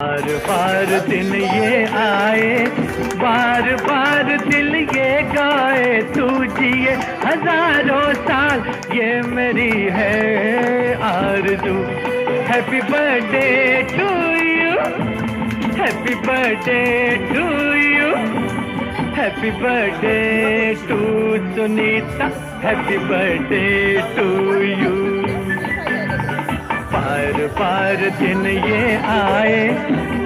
बार बार दिन ये आए, बार बार दिल ये गाए, तू जिए हजारों साल ये मेरी है आरज़ू। Happy birthday to you, happy birthday to you, happy birthday to Sunita, happy birthday to you. बार बार दिन ये आए,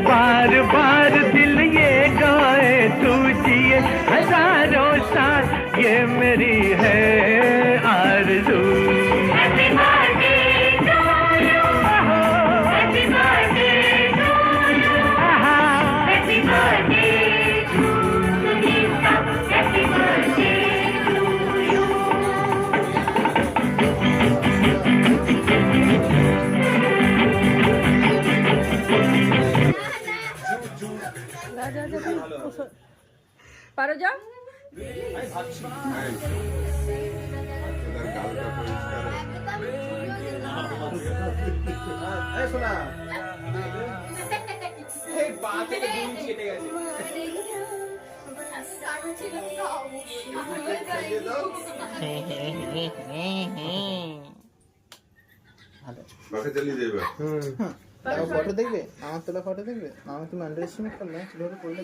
बार बार दिल ये गाए, तू जिए हजारों साल ये मेरी है आरज़ू। Happy birthday to you. Happy birthday to you. Happy birthday to Sunita. Happy birthday to you. পারো যাও ফটো দেখবে আমার তোলা ফটো দেখবে আমাকে তুমি আন্ডার এস্টিমেট করলে কিভাবে করলে